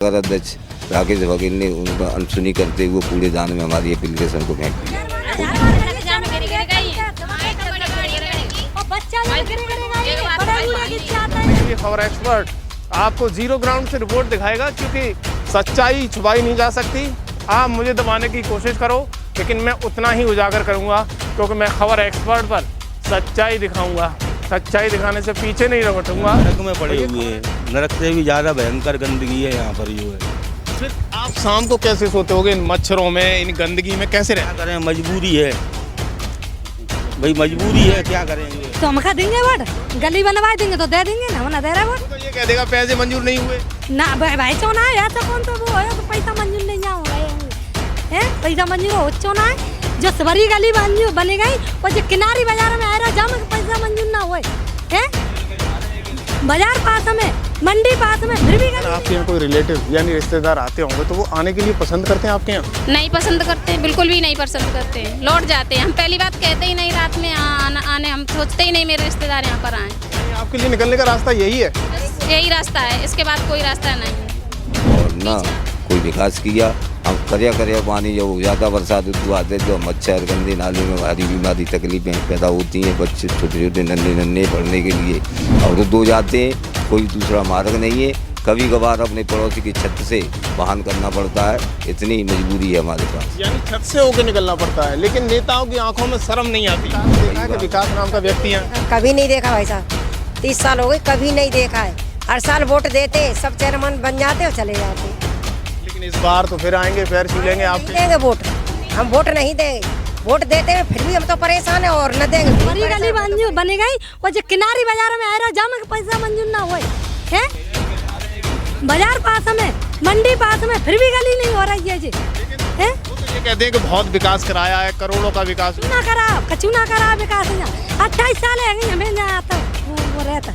अगर अध्यक्ष राकेश बघेल ने उनका अनसुनी करते हुए पूरे जान में हमारी एप्लीकेशन को फेंक दिया। ये खबर एक्सपर्ट आपको जीरो ग्राउंड से रिपोर्ट दिखाएगा, क्योंकि सच्चाई छुपाई नहीं जा सकती। आप मुझे दबाने की कोशिश करो, लेकिन मैं उतना ही उजागर करूंगा, क्योंकि मैं खबर एक्सपर्ट पर सच्चाई दिखाऊंगा। सच्चाई दिखाने से पीछे नहीं रखूंगा। नरक में पड़े हुए हैं, नरक से भी ज़्यादा भयंकर गंदगी है यहाँ पर जो है। फिर आप शाम को कैसे सोते होगे इन मच्छरों में, इन गंदगी में कैसे क्या रहे? करें, मजबूरी है भाई, मजबूरी है, क्या करेंगे। तो हम खा देंगे वोट, गली बनवा देंगे तो दे देंगे ना, हम ना दे रहे वोट। तो ये कह देगा पैसे मंजूर नहीं हुए। ना भाई चो ना है तो कौन तो वो है तो पैसा मंजूर नहीं जाऊंगा है, पैसा मंजूर हो चो ना है जो सवरी गली बनी गई वो जो किनारी बाजार में आ रहा जाम पैसा मंजूर ना हुए है, बाजार पास में, मंडी पास में, फिर भी आपके यहाँ कोई रिलेटिव यानी रिश्तेदार आते होंगे तो वो आने के लिए पसंद करते हैं आपके यहाँ? नहीं पसंद करते, बिल्कुल भी नहीं पसंद करते, लौट जाते हैं। हम पहली बात कहते ही नहीं रात में आने, हम सोचते ही नहीं मेरे रिश्तेदार यहाँ पर आए। आपके लिए निकलने का रास्ता यही है? यही रास्ता है, इसके बाद कोई रास्ता नहीं। और ना कोई विकास किया। हम करिया पानी जब ज़्यादा बरसात ऋतु आते तो मच्छर गंदे नाले में भारी बीमारी तकलीफें पैदा होती हैं। बच्चे छोटे नन्हे पढ़ने के लिए और दो जाते हैं, कोई दूसरा मार्ग नहीं है। कभी कभार अपने पड़ोसी की छत से वाहन करना पड़ता है, इतनी मजबूरी है हमारे पास। यानी छत से होकर निकलना पड़ता है, लेकिन नेताओं की आंखों में शर्म नहीं आती। देखा है कि विकास नाम का व्यक्ति है? कभी नहीं देखा भाई साहब, 30 साल हो गए, कभी नहीं देखा है। हर साल वोट देते, सब चेयरमैन बन जाते और चले जाते। लेकिन इस बार तो फिर आएंगे, पैर छू लेंगे आप? देंगे वोट, हम वोट नहीं देंगे, वोट देते हैं फिर भी हम तो परेशान है और न देंगे। सवरी गली बनी गई वो जो किनारी बाजार में आ रहा जाम पैसा मंजूर ना हुए है, बाजार पास में, मंडी पास में, फिर भी गली नहीं हो रही है जी है। वो तो ये कहते हैं कि बहुत विकास कराया है, करोड़ों का विकास। ना करा, कछु ना करा विकास यहाँ। 28 साल है गई हमें यहाँ आता वो रहता,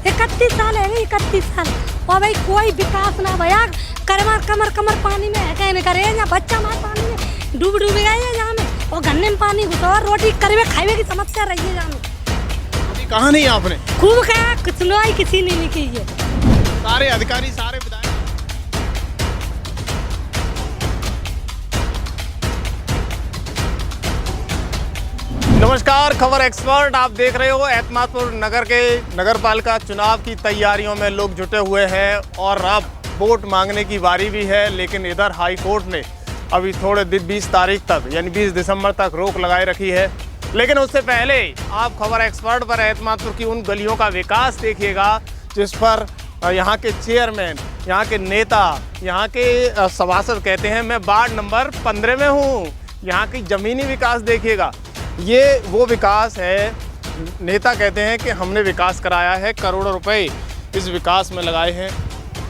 31 साल है गई, 31 साल और भाई कोई विकास ना भैया। कमर पानी में है, कहने करे यहाँ बच्चा मार पानी में डूब गए है यहाँ में, और गन्ने में पानी घुसा और रोटी करवे खावे की समस्या रही है यहाँ में। अभी कहा नहीं आपने? खूब कहा, सुनवाई किसी ने नहीं की है। सारे अधिकारी, सारे विधायक। नमस्कार, खबर एक्सपर्ट आप देख रहे हो। एतमादपुर नगर के नगर पालिका चुनाव की तैयारियों में लोग जुटे हुए हैं और अब वोट मांगने की बारी भी है। लेकिन इधर हाई कोर्ट ने अभी थोड़े 20 तारीख तक यानी 20 दिसंबर तक रोक लगाए रखी है। लेकिन उससे पहले आप खबर एक्सपर्ट पर एतमादपुर की उन गलियों का विकास देखिएगा जिस पर यहाँ के चेयरमैन, यहाँ के नेता, यहाँ के सभासद कहते हैं मैं वार्ड नंबर 15 में हूँ। यहाँ की ज़मीनी विकास देखिएगा, ये वो विकास है। नेता कहते हैं कि हमने विकास कराया है, करोड़ों रुपए इस विकास में लगाए हैं।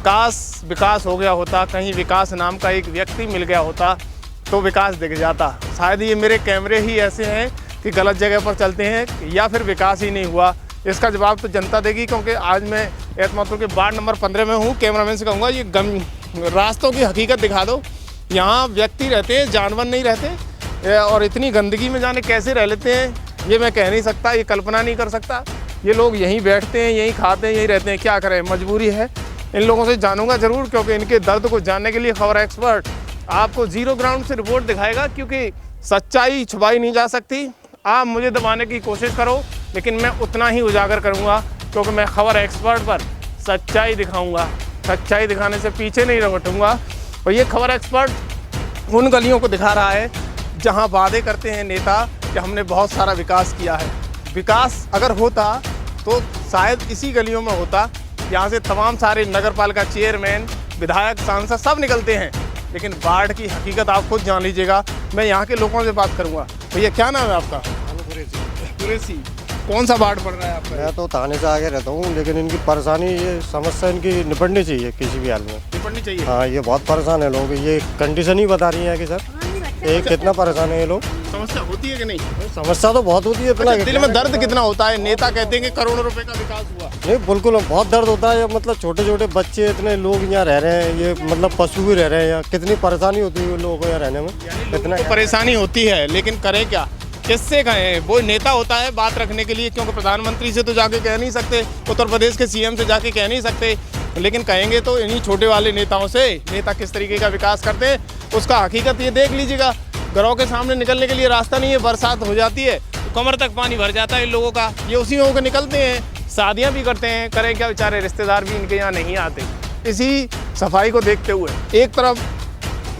काश विकास हो गया होता, कहीं विकास नाम का एक व्यक्ति मिल गया होता तो विकास दिख जाता। शायद ये मेरे कैमरे ही ऐसे हैं कि गलत जगह पर चलते हैं या फिर विकास ही नहीं हुआ। इसका जवाब तो जनता देगी, क्योंकि आज मैं एतमादपुर के वार्ड नंबर 15 में हूँ। कैमरामैन से कहूँगा ये रास्तों की हकीकत दिखा दो। यहाँ व्यक्ति रहते हैं, जानवर नहीं रहते, और इतनी गंदगी में जाने कैसे रह लेते हैं ये मैं कह नहीं सकता, ये कल्पना नहीं कर सकता। ये लोग यहीं बैठते हैं, यहीं खाते हैं, यहीं रहते हैं, क्या करें, मजबूरी है। इन लोगों से जानूंगा ज़रूर, क्योंकि इनके दर्द को जानने के लिए खबर एक्सपर्ट आपको जीरो ग्राउंड से रिपोर्ट दिखाएगा, क्योंकि सच्चाई छुपाई नहीं जा सकती। आप मुझे दबाने की कोशिश करो, लेकिन मैं उतना ही उजागर करूंगा, क्योंकि मैं खबर एक्सपर्ट पर सच्चाई दिखाऊंगा। सच्चाई दिखाने से पीछे नहीं हटूंगा। और ये खबर एक्सपर्ट उन गलियों को दिखा रहा है जहां वादे करते हैं नेता कि हमने बहुत सारा विकास किया है। विकास अगर होता तो शायद इसी गलियों में होता। यहाँ से तमाम सारे नगर पालिका चेयरमैन, विधायक, सांसद सब निकलते हैं। लेकिन वार्ड की हकीकत आप खुद जान लीजिएगा। मैं यहाँ के लोगों से बात करूँगा। भैया क्या नाम है आपका? कुरैशी। कौन सा वार्ड पड़ रहा है आपका? मैं तो थाने से आगे रहता हूँ, लेकिन इनकी परेशानी, ये समस्या इनकी निपटनी चाहिए किसी भी हाल में। निपटनी चाहिए। हाँ, ये बहुत परेशान है लोग। ये कंडीशन ही बता रही है कि सर ये कितना परेशान है ये लोग। समस्या होती है कि नहीं? समस्या तो बहुत होती है। इतना दिल में दर्द कितना होता है? नेता कहते हैं कि करोड़ों रुपए का विकास हुआ। नहीं, बिल्कुल बहुत दर्द होता है। मतलब छोटे छोटे बच्चे, इतने लोग यहाँ रह रहे हैं, ये मतलब पशु भी रह रहे हैं यहाँ। कितनी परेशानी होती है लोगों को यहाँ रहने में। इतना परेशानी होती है, लेकिन करें क्या, किससे कहें? वो नेता होता है बात रखने के लिए, क्योंकि प्रधानमंत्री से तो जाके कह नहीं सकते, उत्तर प्रदेश के सीएम से जाके कह नहीं सकते, लेकिन कहेंगे तो इन्हीं छोटे वाले नेताओं से। नेता किस तरीके का विकास करते हैं उसका हकीकत ये देख लीजिएगा। घरों के सामने निकलने के लिए रास्ता नहीं है, बरसात हो जाती है तो कमर तक पानी भर जाता है इन लोगों का। ये उसी में होकर निकलते हैं, शादियां भी करते हैं, करें क्या बेचारे, रिश्तेदार भी इनके यहाँ नहीं आते। इसी सफाई को देखते हुए एक तरफ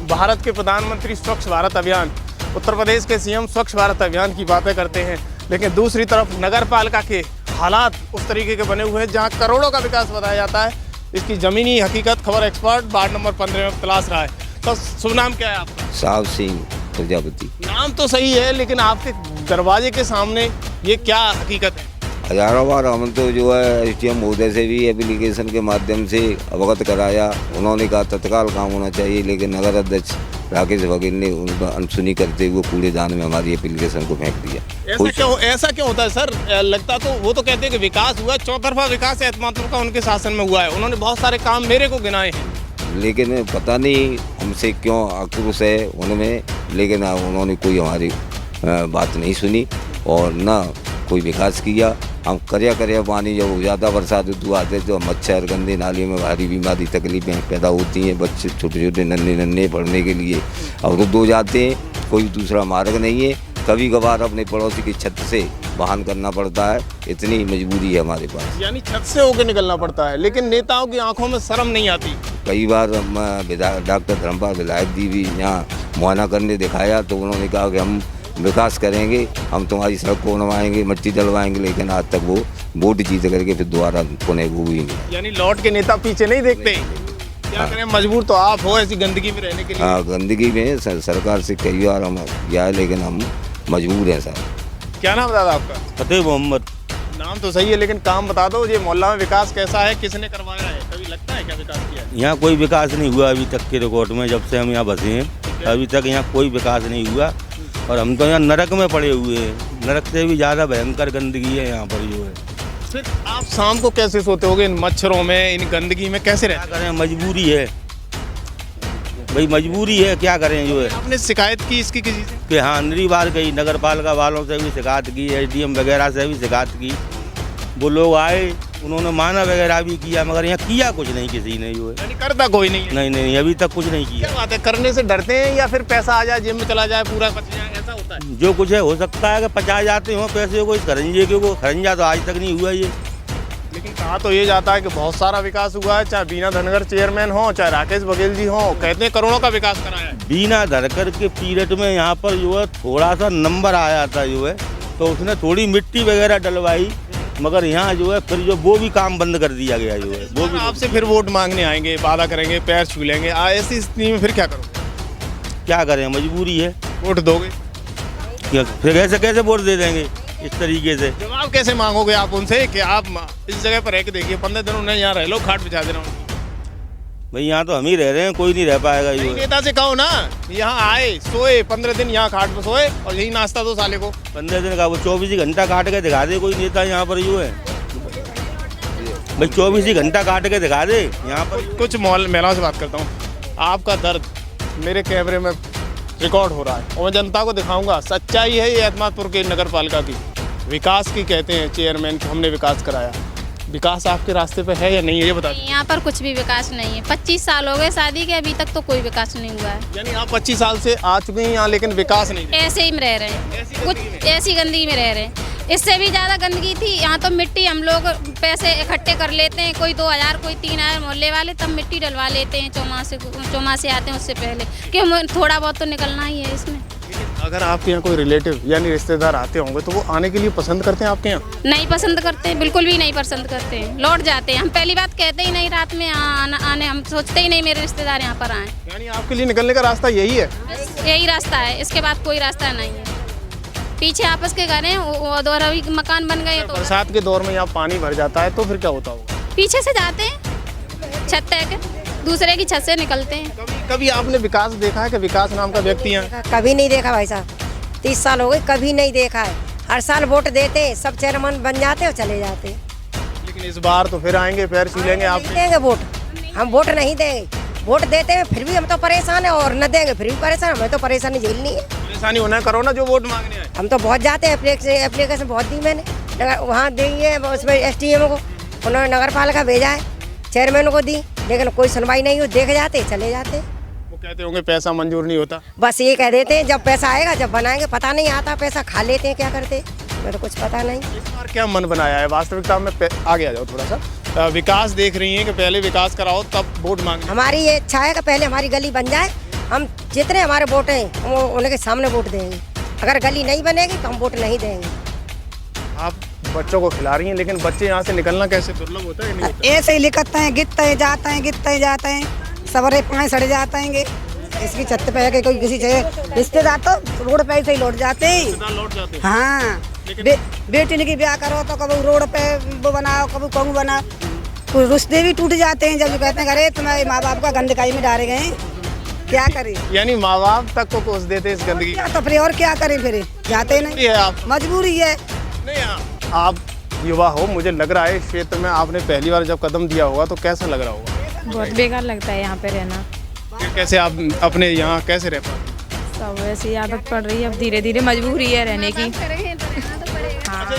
भारत के प्रधानमंत्री स्वच्छ भारत अभियान, उत्तर प्रदेश के सीएम स्वच्छ भारत अभियान की बातें करते हैं, लेकिन दूसरी तरफ नगर पालिका के हालात उस तरीके के बने हुए हैं जहाँ करोड़ों का विकास बताया जाता है। इसकी ज़मीनी हकीकत खबर एक्सपर्ट वार्ड नंबर 15 में तलाश रहा है। तो शुभ नाम क्या है आपका? साहब सिंह प्रजापति। नाम तो सही है, लेकिन आपके दरवाजे के सामने ये क्या हकीकत है? हजारों बार हम तो जो है एसडीएम महोदय से भी एप्लीकेशन के माध्यम से अवगत कराया। उन्होंने कहा तत्काल काम होना चाहिए, लेकिन नगर अध्यक्ष राकेश बघेल ने उनका अनसुनी करते हुए कूड़ेदान में हमारी एप्लीकेशन को फेंक दिया। ऐसा क्यों होता है सर? लगता तो वो तो कहते हैं कि विकास हुआ, चौतरफा विकास एतमातुर का उनके शासन में हुआ है, उन्होंने बहुत सारे काम मेरे को गिनाए हैं, लेकिन पता नहीं हमसे क्यों आक्रोश है उनमें। लेकिन उन्होंने कोई हमारी बात नहीं सुनी और ना कोई विकास किया। हम करिया पानी जब हो जाता बरसात ऋतु आते तो मच्छर गंदे नाली में भारी बीमारी तकलीफें पैदा होती हैं। बच्चे छोटे छोटे नन्हे पढ़ने के लिए अवरुद्ध हो जाते हैं, कोई दूसरा मार्ग नहीं है। कभी कभार अपने पड़ोसी की छत से वाहन करना पड़ता है, इतनी मजबूरी है हमारे पास। यानी छत से होकर निकलना पड़ता है, लेकिन नेताओं की आंखों में शर्म नहीं आती। कई बार डॉक्टर धर्मपाल विधायक जी भी यहाँ मुआयना करने दिखाया तो उन्होंने कहा कि हम विकास करेंगे, हम तुम्हारी सड़क को बनवाएंगे, मिट्टी डलवाएंगे, लेकिन आज तक वो वोट जीत करके फिर दोबारा पुनः वो भी नहीं। यानी लौट के नेता पीछे नहीं देखते। क्या करें, मजबूर तो आप हो ऐसी गंदगी में रहने के लिए। हाँ, गंदगी में सरकार से कई बार हम गया है, लेकिन हम मजबूर हैं सर। क्या नाम दादा आपका? फतेह मोहम्मद। नाम तो सही है, लेकिन काम बता दो, ये मोहल्ला में विकास कैसा है, किसने करवाया है? कभी लगता है क्या विकास किया है? यहाँ कोई विकास नहीं हुआ अभी तक के रिकॉर्ड में, जब से हम यहाँ बसे हैं अभी तक यहाँ कोई विकास नहीं हुआ। और हम तो यहाँ नरक में पड़े हुए हैं, नरक से भी ज़्यादा भयंकर गंदगी है यहाँ पर जो है। फिर आप शाम को कैसे सोते होगे इन मच्छरों में, इन गंदगी में कैसे रहते? क्या करें, मजबूरी है भाई, मजबूरी है, क्या करें जो है। आपने शिकायत की इसकी किसी से? कि हाँ, अंदरी बार कही, नगर पालिका वालों से भी शिकायत की, एसडीएम वगैरह से भी शिकायत की। वो लोग आए, उन्होंने माना वगैरह भी किया, मगर यहाँ किया कुछ नहीं किसी ने जो है। यानी करता कोई नहीं है? नहीं, अभी तक कुछ नहीं किया। क्या बात है, करने से डरते हैं या फिर पैसा आ जाए जेब में चला जाए पूरा बच जाए, ऐसा होता है? जो कुछ है हो सकता है कि 50 जाते हो पैसे को, इस खरंजे के को खरंजा तो आज तक नहीं हुआ ये। लेकिन कहा तो ये जाता है कि बहुत सारा विकास हुआ है, चाहे बीना धनगर चेयरमैन हो, चाहे राकेश बघेल जी हो, कहते हैं करोड़ों का विकास कराया है। बीना धनकर के पीरियड में यहाँ पर जो है थोड़ा सा नंबर आया था जो है, तो उसने थोड़ी मिट्टी वगैरह डलवाई, मगर यहाँ जो है फिर जो वो भी काम बंद कर दिया गया जो है। वो भी आपसे फिर वोट मांगने आएंगे, वादा करेंगे, पैर छू लेंगे, ऐसी स्थिति में फिर क्या करोगे? क्या करें, मजबूरी है। वोट दोगे? फिर कैसे वोट दे देंगे इस तरीके से? जवाब कैसे मांगोगे आप उनसे कि आप इस जगह पर रह के देखिए, 15 दिन उन्हें यहाँ रह लो, खाट बिछा देना उनकी। भाई यहाँ तो हम ही रह रहे हैं, कोई नहीं रह पाएगा ये। नेता से कहो ना, यहाँ आए, सोए 15 दिन यहाँ खाट पर सोए और यही नाश्ता दो साले को। 15 दिन का वो 24 घंटा काट के दिखा दे कोई नेता यहाँ पर जो है। भाई 24 घंटा काट के दिखा दे यहाँ पर। कुछ महिलाओं से बात करता हूँ। आपका दर्द मेरे कैमरे में रिकॉर्ड हो रहा है और मैं जनता को दिखाऊंगा। सच्चाई है ये एतमादपुर के नगर पालिका की, विकास की कहते हैं चेयरमैन कि हमने विकास कराया। विकास आपके रास्ते पे है या नहीं है ये बता दीजिए। यहाँ पर कुछ भी विकास नहीं है। 25 साल हो गए शादी के, अभी तक तो कोई विकास नहीं हुआ है। यानी आप 25 साल से आ चुके हैं यहाँ, लेकिन विकास नहीं। ऐसे ही में रह रहे हैं, कुछ ऐसी गंदगी में रह रहे हैं। इससे भी ज़्यादा गंदगी थी यहाँ तो। मिट्टी हम लोग पैसे इकट्ठे कर लेते हैं, कोई 2000 कोई 3000 मोहल्ले वाले, तब मिट्टी डलवा लेते हैं। चौमासे आते हैं उससे पहले, कि थोड़ा बहुत तो निकलना ही है इसमें। अगर आपके यहाँ कोई रिलेटिव यानी रिश्तेदार आते होंगे तो वो आने के लिए पसंद करते हैं आपके यहाँ? नहीं पसंद करते हैं, बिल्कुल भी नहीं पसंद करते हैं, लौट जाते हैं। हम पहली बात कहते ही नहीं रात में आने, हम सोचते ही नहीं मेरे रिश्तेदार यहाँ पर आए। यानी आपके लिए निकलने का रास्ता यही है? यही रास्ता है, इसके बाद कोई रास्ता नहीं है। पीछे आपस के घर हैं, और अभी मकान बन गए तो बरसात के दौर में यहाँ पानी भर जाता है तो फिर क्या होता होगा? पीछे से जाते हैं, छत तक दूसरे की छत से निकलते हैं। कभी आपने विकास देखा है कि विकास नाम का व्यक्ति यहाँ? कभी नहीं देखा भाई साहब, 30 साल हो गए, कभी नहीं देखा है। हर साल वोट देते, सब चेयरमैन बन जाते और चले जाते। लेकिन इस बार तो फिर आएंगे, पैर छू लेंगे आप? देंगे वोट, हम वोट नहीं देंगे। वोट देते हैं फिर भी हम तो परेशान है, और न देंगे फिर भी परेशान। हमें तो परेशानी झेलनी है। परेशानी होना करो ना जो वोट मांगने आए। हम तो बहुत जाते हैं, एप्लीकेशन बहुत दी मैंने, वहाँ दी है उसमें SDM को, उन्होंने नगर पालिका भेजा है, चेयरमैन को दी, लेकिन कोई सुनवाई नहीं हो, देख जाते चले जाते। वो कहते होंगे पैसा मंजूर नहीं होता। बस ये कह देते हैं जब पैसा आएगा जब बनाएंगे, पता नहीं आता पैसा, खा लेते हैं क्या करते, मेरे को कुछ पता नहीं। इस बार क्या मन बनाया है वास्तविकता में? आगे आ जाओ थोड़ा सा। विकास देख रही हैं कि पहले विकास कराओ तब वोट मांगे। हमारी ये इच्छा है कि पहले हमारी गली बन जाए, हम जितने हमारे वोट हैं हम उनके सामने वोट देंगे। अगर गली नहीं बनेगी तो हम वोट नहीं देंगे। आप बच्चों को खिला रही हैं, लेकिन बच्चे यहाँ से निकलना कैसे दुर्लभ होता है कि नहीं होता? ऐसे ही लिखते हैं, गिरते हैं जाते हैं, सवरे पाए सड़ जाते हैं। इसकी छत पे है कि कोई किसी से रिश्तेदार तो रोड पे ऐसे ही लौट जाते हैं। रिश्तेदार लौट जाते हैं। हाँ, बेटी की ब्याह करो तो कभी रोड पे वो बनाओ, कभी कहूँ बनाओ, कुछ रिश्ते भी टूट जाते हैं जब कहते हैं अरे तुम्हारे माँ बाप का गंदकाई में डाले गए, क्या करें? यानी माँ बाप तक को कोस देते इस गंदगी। तो फिर और क्या करें, फिर जाते नहीं, है आप मजबूरी है। नहीं, आप युवा हो, मुझे लग रहा है इस क्षेत्र में आपने पहली बार जब कदम दिया होगा तो कैसा लग रहा होगा? बहुत बेकार लगता है यहाँ पे रहना। फिर कैसे आप अपने यहाँ कैसे रह पाते? सब ऐसी आदत पड़ रही है, अब धीरे धीरे मजबूरी है रहने की। अच्छा,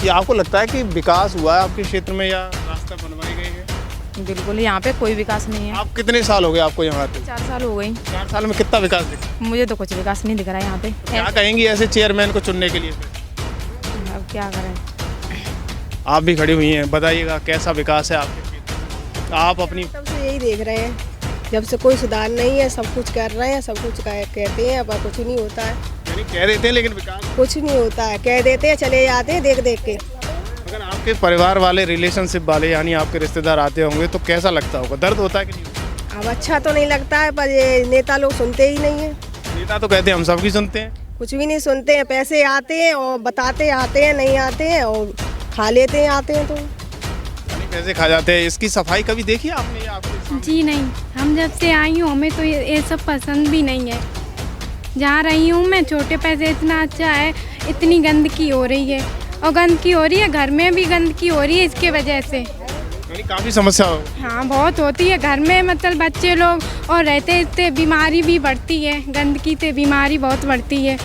ये आपको लगता है कि विकास हुआ है आपके क्षेत्र में या रास्ता बनवाए गए हैं? बिल्कुल, यहाँ पे कोई विकास नहीं है। आप कितने साल हो गए आपको यहाँ आते? 4 साल हो गई। 4 साल में कितना विकास दिखा? मुझे तो कुछ विकास नहीं दिख रहा है यहाँ पे। क्या कहेंगी ऐसे चेयरमैन को चुनने के लिए? अब क्या करें? आप भी खड़ी हुई हैं, बताइएगा कैसा विकास है आपके क्षेत्र में? आप अपनी तब से यही देख रहे हैं, जब से कोई सुधार नहीं है, सब कुछ कर रहे हैं, सब कुछ कहते हैं, अब कुछ नहीं होता है। यानी कह देते हैं लेकिन विकास कुछ नहीं होता है, कह देते हैं चले जाते हैं देख देख के। अगर आपके परिवार वाले, रिलेशनशिप वाले यानी आपके रिश्तेदार आते होंगे तो कैसा लगता होगा? दर्द होता है कि नहीं होता? अब अच्छा तो नहीं लगता है, पर ये नेता लोग सुनते ही नहीं है। नेता तो कहते हैं हम सबकी सुनते हैं। कुछ भी नहीं सुनते हैं, पैसे आते हैं और बताते आते हैं, नहीं आते हैं और खा लेते हैं, आते हैं तो पैसे खा जाते हैं। इसकी सफाई कभी देखी आपने या आपके? जी नहीं, हम जब से आई हूँ हमें तो ये सब पसंद भी नहीं है। जहाँ रही हूँ मैं, छोटे पैसे इतना अच्छा है, इतनी गंदगी हो रही है और गंदगी हो रही है, घर में भी गंदगी हो रही है इसके वजह से। यानी काफ़ी समस्या हो। हाँ, बहुत होती है घर में, मतलब बच्चे लोग और रहते इससे बीमारी भी बढ़ती है, गंदगी से बीमारी बहुत बढ़ती है,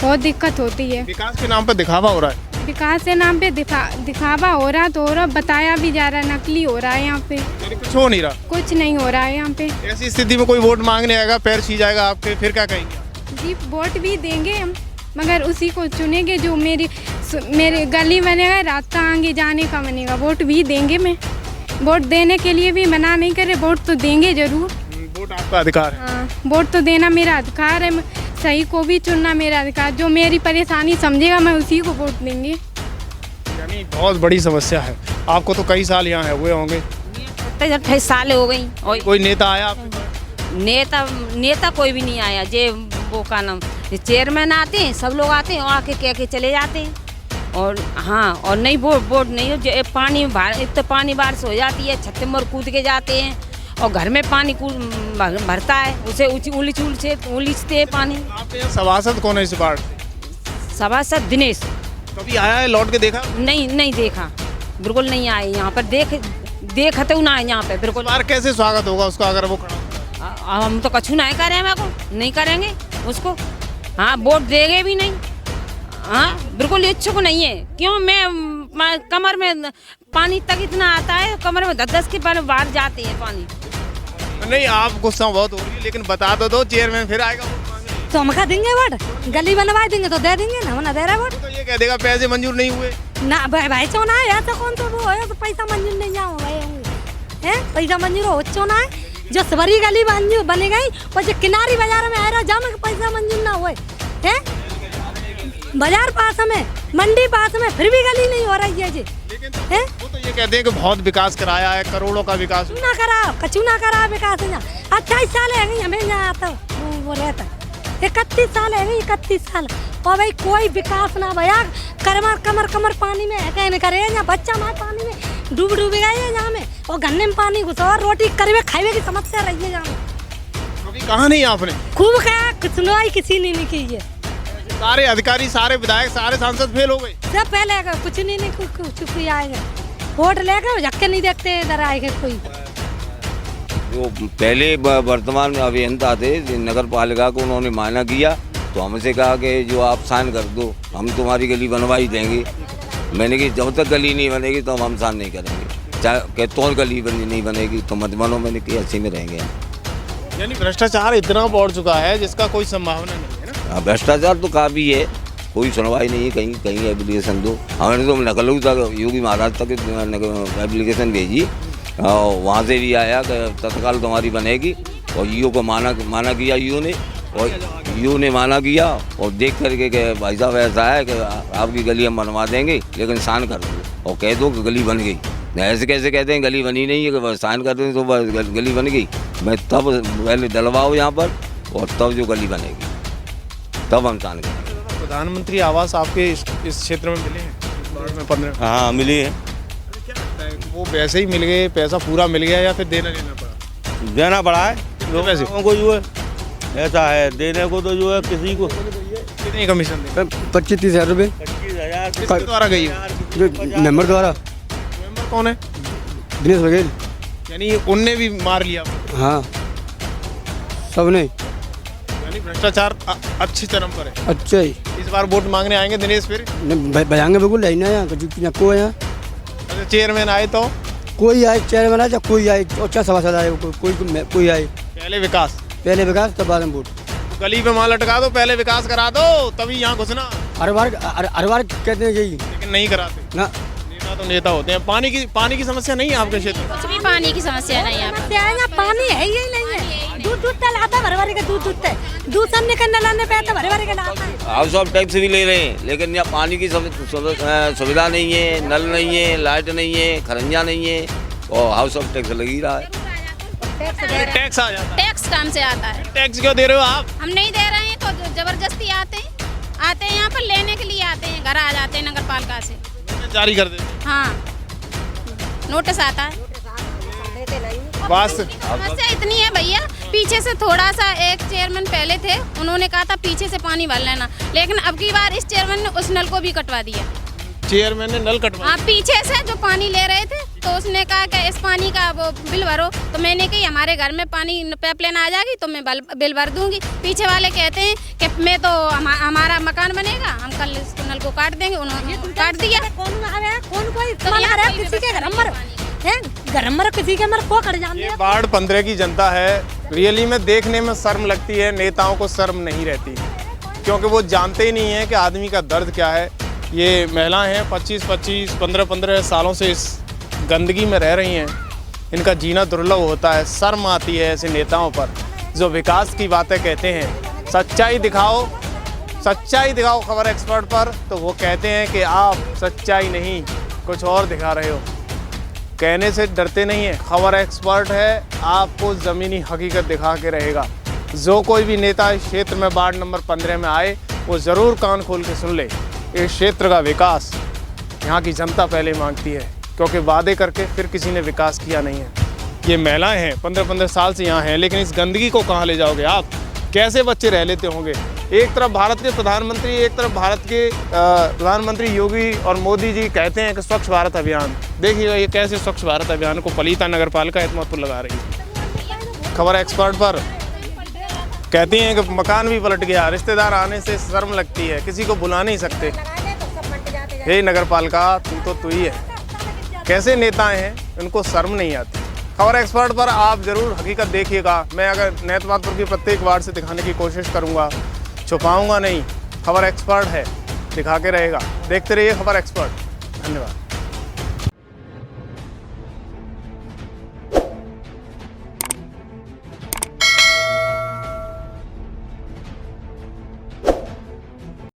बहुत दिक्कत होती है। विकास के नाम पर दिखावा हो रहा है। विकास के नाम पे दिखावा हो रहा तो हो रहा, बताया भी जा रहा, नकली हो रहा है यहाँ पे। कुछ हो नहीं रहा, कुछ नहीं हो रहा है यहाँ पे। ऐसी स्थिति में कोई वोट मांगने आएगा, पैर छी जाएगा आपके, फिर क्या कहेंगे? जी, वोट भी देंगे हम, मगर उसी को चुनेंगे जो मेरी गली बनेगा, रास्ता आगे जाने का बनेगा, वोट भी देंगे। मैं वोट देने के लिए भी मना नहीं कर रहे, वोट तो देंगे जरूर। वोट आपका अधिकार है। हाँ, वोट तो देना मेरा अधिकार है, सही को भी चुनना मेरा अधिकार। जो मेरी परेशानी समझेगा मैं उसी को वोट देंगे। यानी बहुत बड़ी समस्या है। आपको तो कई साल यहाँ हुए होंगे। 28 साल हो गई। और कोई नेता आया आपके पास? नेता कोई भी नहीं आया। जे वो का नाम चेयरमैन आते हैं, सब लोग आते हैं और आके कह के चले जाते हैं। और हाँ, और नहीं वोट नहीं हो, पानी इतना पानी बारिश हो जाती है, छत में कूद के जाते हैं और घर में पानी भरता है, उसे उलीचते हैं पानी। आपके यहाँ सभासद कौन है इस बार? सभासद दिनेश। कभी आया है, लौट के देखा? नहीं देखा, बिल्कुल नहीं आए यहाँ पर। देखते ना है यहाँ पे बिल्कुल। बार कैसे स्वागत होगा उसका अगर वो खड़ा? हम तो कछु नहीं करेंगे, नहीं करेंगे उसको। हाँ, वोट देंगे भी नहीं। हाँ, बिल्कुल इच्छुक नहीं है। क्यों? मैं कमर में पानी तक इतना आता है, कमर में 10 के बाहर जाते हैं पानी। नहीं, आप गुस्सा बहुत हो रही है, लेकिन बता दो चेयरमैन फिर आएगा वोट मांगने। तो हम देंगे वोट, गली बनवा देंगे तो दे देंगे ना, ना दे रहा वोट तो ये कह देगा पैसे मंजूर नहीं हुए ना। भाई चोना है तो कौन तो वो है तो पैसा मंजूर नहीं जाओ है, पैसा मंजूर हो चोना है। जो सवरी गली बनी गई और जो किनारी बाजार में आ रहा जहाँ में पैसा मंजूर ना हुए है, बाजार पास में, मंडी पास में, फिर भी गली नहीं हो रही है जी। है? वो तो ये कहते हैं कि बहुत विकास कराया है, करोड़ों का विकास ना करा, कछु ना करा विकास। 28 साल है गई हमें यहाँ आता वो रहता, 31 साल है गई, 31 साल और भाई कोई विकास ना भैया। कमर पानी में कहने करे यहाँ बच्चा मार पानी में डूब गए हैं यहाँ में, और गन्ने में पानी घुसा और रोटी करे खाए की समस्या रही है यहाँ में। कभी कहा नहीं आपने? खूब कहा, सुनवाई किसी ने नहीं की है। सारे अधिकारी, सारे विधायक, सारे सांसद फेल हो गए। सब पहले कुछ नहीं कुछ आएगा, वोट लेकर झक्के नहीं देखते इधर आएगा कोई। जो पहले वर्तमान में अभियंता थे नगर पालिका को, उन्होंने माना किया तो हमसे कहा कि जो आप साइन कर दो, हम तुम्हारी गली बनवा ही देंगे। मैंने कहा जब तक गली नहीं बनेगी तो हम साइन नहीं करेंगे। चाहे तो गली नहीं बनेगी तो मत बनो, मैंने कि ऐसे में रहेंगे। यानी भ्रष्टाचार इतना बढ़ चुका है जिसका कोई संभावना नहीं है ना। हाँ, भ्रष्टाचार तो काफ़ी है, कोई सुनवाई नहीं है, कहीं कहीं एप्लीकेशन दो। हमने तो नकलू तक योगी महाराज तक एप्लीकेशन भेजी, वहाँ से भी आया कि तत्काल तुम्हारी बनेगी, और ईओ को माना किया ईओ ने, और ईओ ने माना किया, और देख करके कि भाई साहब ऐसा है कि आपकी गली हम बनवा देंगे, लेकिन साइन कर दो और कह दो कि गली बन गई। ऐसे कैसे कहते हैं गली बनी नहीं है, कि साइन कर दें तो गली बन गई। मैं तब पहले डलवाओ यहाँ पर, और तब जो गली बनेगी तब हम साइन करेंगे। प्रधानमंत्री आवास आपके इस क्षेत्र में मिले हैं इस बार में 15? हाँ मिली है। क्या लगता है वो वैसे ही मिल गए, पैसा पूरा मिल गया या फिर देना पड़ा? देना पड़ा है लोगों को जो है, ऐसा है देने को तो जो है किसी को। कितनी कमीशन दे? 25-30 हज़ार रुपये। 25,000 किसके द्वारा गई? मेंबर द्वारा। मेंबर कौन है? दिनेश बघेल। यानी उनने भी मार लिया? हाँ, सबने। यानी भ्रष्टाचार अच्छी चरम पर है। अच्छा ही। इस बार वोट मांगने आएंगे दिनेश फिर? बजाएंगे बिल्कुल, नहीं ना को यहाँ। अच्छा, चेयरमैन आए तो? कोई आए, चेयरमैन आए चाहे कोई आए, अच्छा सभासद आए, कोई आए। पहले विकास तब बाद में वोट। गली पे मां लटका दो, पहले विकास करा दो, तभी यहाँ घुसना। हर बार कहते हैं यही, लेकिन नहीं कराते ना। नेता तो नेता होते हैं। पानी की समस्या नहीं है आपके क्षेत्र में? कुछ भी पानी की समस्या नहीं है। पानी है ही नहीं है। दूध लाता भरवारी का दूध सामने का नलाने पे आता भरवारी का लाता है। हाउस ऑफ टैक्स भी ले रहे हैं, लेकिन यहाँ पानी की सुविधा नहीं है, नल नहीं है, लाइट नहीं है, खरंजा नहीं है, और हाउस ऑफ टैक्स लग ही रहा है। टैक्स आ जाता है? टैक्स काम से आता है। टैक्स क्यों दे रहे हो आप? हम नहीं दे रहे हैं तो जबरदस्ती आते हैं यहाँ पर लेने के लिए आते हैं, घर आ जाते हैं नगर पालिका से जारी कर देते हैं। हाँ, नोटिस आता है। बस समस्या इतनी है भैया, पीछे से थोड़ा सा एक चेयरमैन पहले थे, उन्होंने कहा था पीछे से पानी भर लेना, लेकिन अब की बार इस चेयरमैन ने उस नल को भी कटवा दिया। चेयरमैन ने नल कटवा? हाँ, पीछे से जो पानी ले रहे थे तो उसने कहा कि इस पानी का वो बिल भरो, तो मैंने कही हमारे घर में पानी पाइपलाइन आ जाएगी तो मैं बिल भर दूंगी। पीछे वाले कहते हैं कि मैं तो हमारा मकान बनेगा, हम कल इस नल को काट देंगे, उन्होंने काट दिया। ये वार्ड 15 की जनता है, रियली में देखने में शर्म लगती है, नेताओं को शर्म नहीं रहती, क्योंकि वो जानते ही नहीं है कि आदमी का दर्द क्या है। ये महिलाएं हैं 25-25, 15-15 सालों से इस गंदगी में रह रही हैं, इनका जीना दुर्लभ होता है। शर्म आती है ऐसे नेताओं पर जो विकास की बातें कहते हैं। सच्चाई दिखाओ खबर एक्सपर्ट पर, तो वो कहते हैं कि आप सच्चाई नहीं कुछ और दिखा रहे हो। कहने से डरते नहीं है, खबर एक्सपर्ट है, आपको ज़मीनी हकीकत दिखा के रहेगा। जो कोई भी नेता इस क्षेत्र में वार्ड नंबर 15 में आए, वो ज़रूर कान खोल के सुन ले। इस क्षेत्र का विकास यहाँ की जनता पहले मांगती है, क्योंकि वादे करके फिर किसी ने विकास किया नहीं है। ये महिलाएं हैं 15-15 साल से यहाँ हैं, लेकिन इस गंदगी को कहाँ ले जाओगे आप? कैसे बच्चे रह लेते होंगे? एक तरफ भारत के प्रधानमंत्री, एक तरफ भारत के प्रधानमंत्री योगी और मोदी जी कहते हैं कि स्वच्छ भारत अभियान, देखिएगा ये कैसे स्वच्छ भारत अभियान को पलीता नगर पालिका एतमादपुर लगा रही है। खबर एक्सपर्ट पर कहती हैं कि मकान भी पलट गया, रिश्तेदार आने से शर्म लगती है, किसी को बुला नहीं सकते। हे नगर पालिका, तू ही है। कैसे नेता हैं, इनको शर्म नहीं आती। खबर एक्सपर्ट पर आप ज़रूर हकीकत देखिएगा। मैं अगर एतमादपुर की प्रत्येक वार्ड से दिखाने की कोशिश करूँगा, छुपाऊँगा नहीं। खबर एक्सपर्ट है, दिखा के रहेगा। देखते रहिए खबर एक्सपर्ट। धन्यवाद।